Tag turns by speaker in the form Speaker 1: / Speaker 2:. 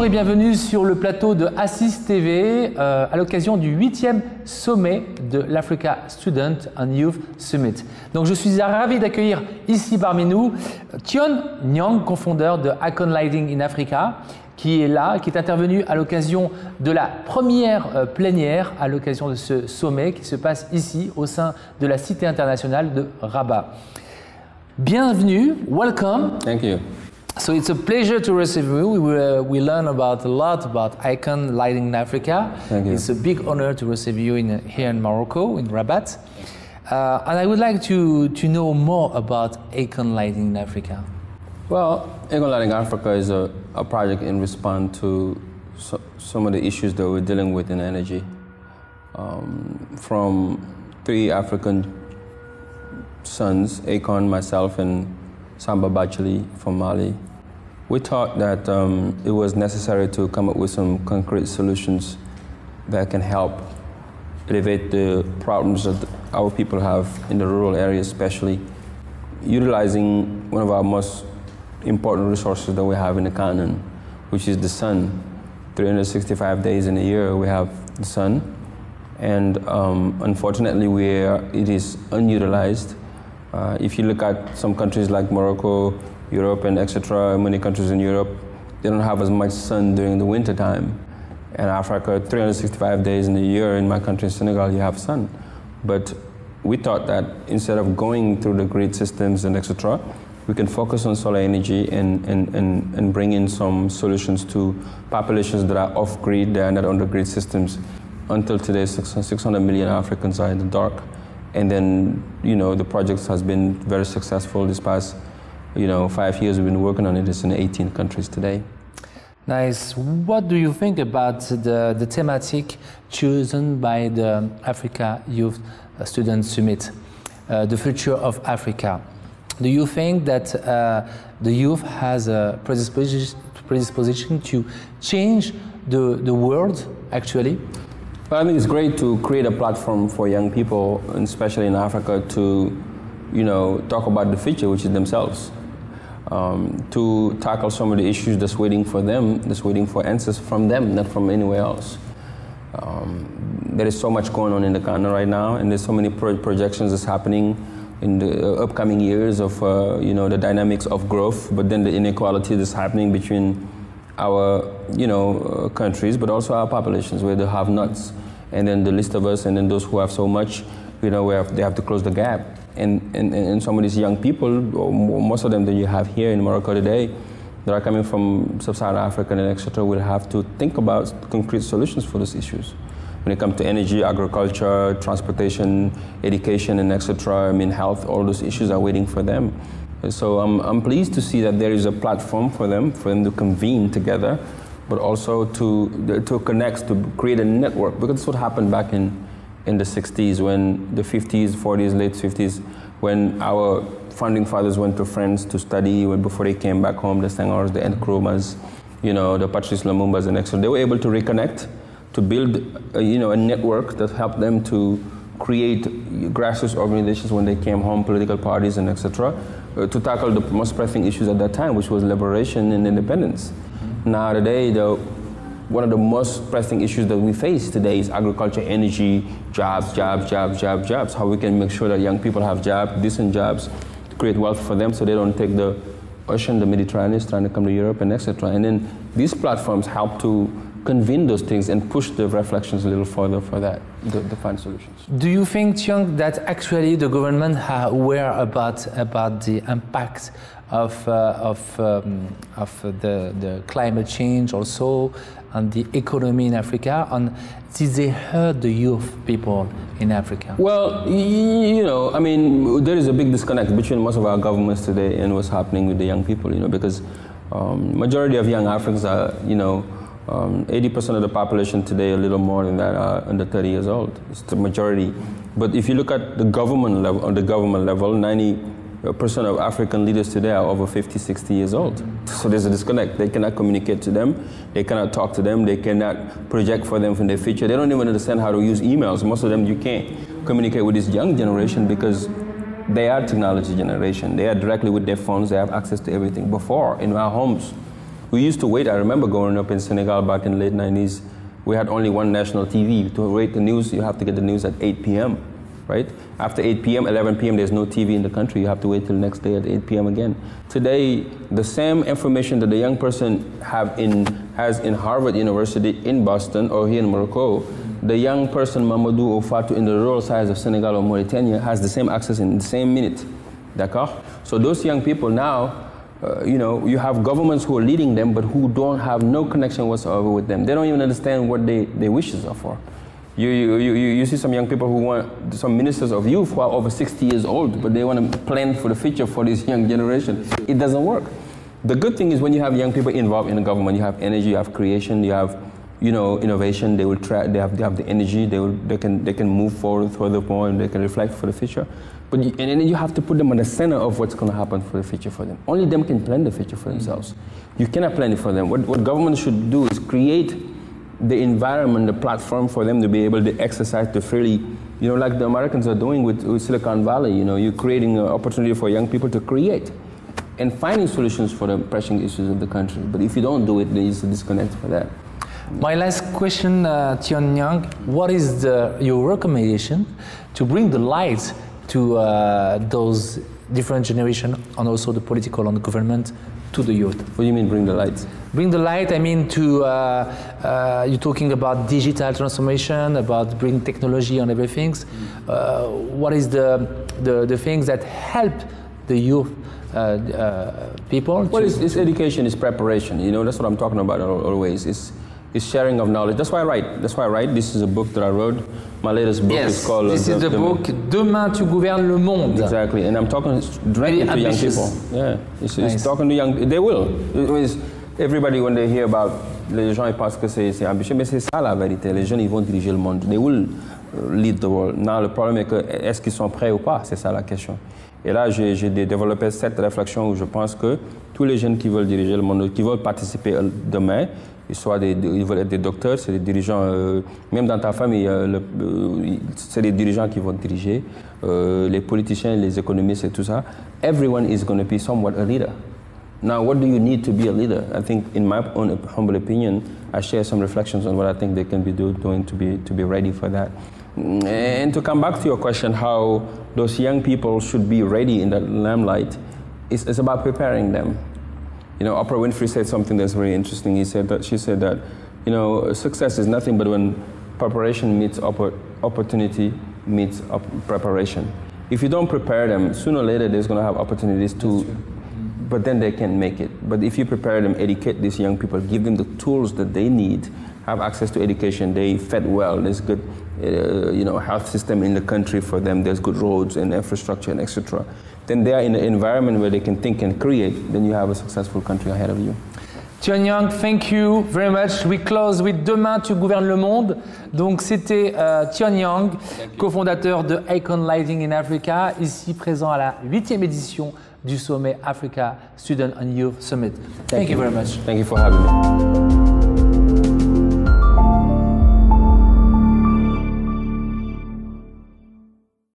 Speaker 1: Bonjour et bienvenue sur le plateau de ASYS TV à l'occasion du 8e sommet de l'Africa Student and Youth Summit. Donc je suis ravi d'accueillir ici parmi nous Thione Niang, cofondeur de AKON Lighting Africa, qui est là, qui est intervenu à l'occasion de la première plénière, à l'occasion de ce sommet qui se passe ici au sein de la Cité internationale de Rabat. Bienvenue, welcome.
Speaker 2: Thank you.
Speaker 1: So it's a pleasure to receive you. We learn a lot about AKON Lighting in Africa.
Speaker 2: Thank you.
Speaker 1: It's a big honor to receive you here in Morocco, in Rabat. And I would like to know more about AKON Lighting in Africa.
Speaker 2: Well, AKON Lighting Africa is a project in response to some of the issues that we're dealing with in energy. From 3 African sons, AKON, myself, and Samba Bacheli from Mali, we thought that it was necessary to come up with some concrete solutions that can help elevate the problems that our people have in the rural areas, especially utilizing one of our most important resources that we have in the continent, which is the sun. 365 days in a year we have the sun, and unfortunately it is unutilized. If you look at some countries like Morocco, Europe, and etc., many countries in Europe, they don't have as much sun during the winter time. In Africa, 365 days in a year, in my country, Senegal, you have sun. But we thought that instead of going through the grid systems and etc., we can focus on solar energy and bring in some solutions to populations that are off-grid, they are not under grid systems. Until today, 600 million Africans are in the dark. And then, the project has been very successful. This past, 5 years we've been working on it. It's in 18 countries today.
Speaker 1: Nice. What do you think about the thematic chosen by the Africa Youth Student Summit, the future of Africa? Do you think that the youth has a predisposition to change the world, actually?
Speaker 2: Well, I think it's great to create a platform for young people, and especially in Africa, to talk about the future, which is themselves, to tackle some of the issues that's waiting for them, that's waiting for answers from them, not from anywhere else. There is so much going on in the continent right now, and there's so many projections that's happening in the upcoming years of the dynamics of growth, but then the inequality that's happening between our countries, but also our populations, where they have nots, and then the least of us, and then those who have so much, they have to close the gap. And some of these young people, most of them that you have here in Morocco today, that are coming from sub-Saharan Africa and etc., will have to think about concrete solutions for those issues. When it comes to energy, agriculture, transportation, education, and etc., health, all those issues are waiting for them. So I'm pleased to see that there is a platform for them to convene together, but also to connect, to create a network, because that's what happened back in the 60s, when the 50s, 40s, late 50s, when our founding fathers went to France to study, before they came back home, the Senghors, the Nkrumahs, the Patrice Lumumbas, and etc. They were able to reconnect, to build a network that helped them to create grassroots organizations when they came home, political parties and etc., to tackle the most pressing issues at that time, which was liberation and independence. Now today, one of the most pressing issues that we face today is agriculture, energy, jobs. How we can make sure that young people have jobs, decent jobs, to create wealth for them so they don't take the ocean, the Mediterranean, trying to come to Europe and etc. And then these platforms help to convene those things and push the reflections a little further for that, to find solutions.
Speaker 1: Do you think, Thione, that actually the government are aware about the impact of the climate change also on the economy in Africa, and did they hurt the youth people in Africa?
Speaker 2: Well, there is a big disconnect between most of our governments today and what's happening with the young people, because majority of young Africans are, 80% of the population today, a little more than that, are under 30 years old. It's the majority. But if you look at the government level, 90% of African leaders today are over 50, 60 years old. So there's a disconnect. They cannot communicate to them. They cannot talk to them. They cannot project for them from their future. They don't even understand how to use emails. Most of them, you can't communicate with this young generation because they are technology generation. They are directly with their phones. They have access to everything. Before, in our homes, We used to wait. I remember growing up in Senegal back in the late 90s. We had only one national TV. To rate the news, you have to get the news at 8 p.m., right? After 8 p.m., 11 p.m., there's no TV in the country. You have to wait till the next day at 8 p.m. again. Today, the same information that the young person has in Harvard University in Boston or here in Morocco, the young person, Mamadou or Fatou, in the rural sides of Senegal or Mauritania has the same access in the same minute. D'accord? So those young people now, you know, you have governments who are leading them, but who don't have no connection whatsoever with them. They don't even understand what their wishes are for. You see some young people who want, some ministers of youth who are over 60 years old, but they want to plan for the future for this young generation. It doesn't work. The good thing is when you have young people involved in the government, you have energy, you have creation, you have, you know, innovation. They will try. They have the energy. They can move forward furthermore, and they can reflect for the future. But and then you have to put them on the center of what's going to happen for the future for them. Only them can plan the future for themselves. You cannot plan it for them. What government should do is create the environment, the platform for them to be able to exercise to freely, you know, like the Americans are doing with Silicon Valley. You know, you're creating an opportunity for young people to create and finding solutions for the pressing issues of the country. But if you don't do it, there is a disconnect for that.
Speaker 1: My last question, Thione Niang, what is your recommendation to bring the light to those different generations and also the political and the government to the youth?
Speaker 2: What do you mean bring the light?
Speaker 1: Bring the light, I mean to, you're talking about digital transformation, about bring technology and everything. What is the things that help the youth people?
Speaker 2: Well, it's education, it's preparation. You know, that's what I'm talking about always. It's sharing of knowledge. That's why I write. That's why I write. This is a book that I wrote. My latest book is called...
Speaker 1: This is the book, Demain tu gouvernes le monde.
Speaker 2: Exactly, and I'm talking directly to young people. Yeah, it's talking to young... They will. Everybody, when they hear about... Les gens, ils pensent que c'est ambitieux, mais c'est ça la vérité. Les jeunes, ils vont diriger le monde. They will lead the world. Now, le problème est que, est-ce qu'ils sont prêts ou pas? C'est ça la question. Et là, j'ai développé cette réflexion où je pense que tous les jeunes qui veulent diriger le monde, qui veulent participer demain, ils veulent être des docteurs, c'est des dirigeants, même dans ta famille, c'est des dirigeants qui vont diriger, les politiciens, les économistes et tout ça. Everyone is going to be somewhat a leader. Now, what do you need to be a leader? I think, in my own humble opinion, I share some reflections on what I think they can be doing to be ready for that. And to come back to your question, how those young people should be ready in that limelight, it's about preparing them. You know, Oprah Winfrey said something that's very interesting. She said that, you know, success is nothing but when preparation meets opportunity meets preparation. If you don't prepare them, sooner or later there's going to have opportunities to, but then they can make it. But if you prepare them, educate these young people, give them the tools that they need, have access to education, they fed well, there's good, you know, health system in the country for them, there's good roads and infrastructure and etc. Then they are in an environment where they can think and create, then you have a successful country ahead of you.
Speaker 1: Thione Niang, thank you very much. We close with Demain tu gouvernes le monde. Donc c'était Thione Niang, cofondateur de AKON Lighting in Africa, ici présent à la 8e édition du sommet Africa Student and Youth Summit. Thank you very much.
Speaker 2: Thank you for having me.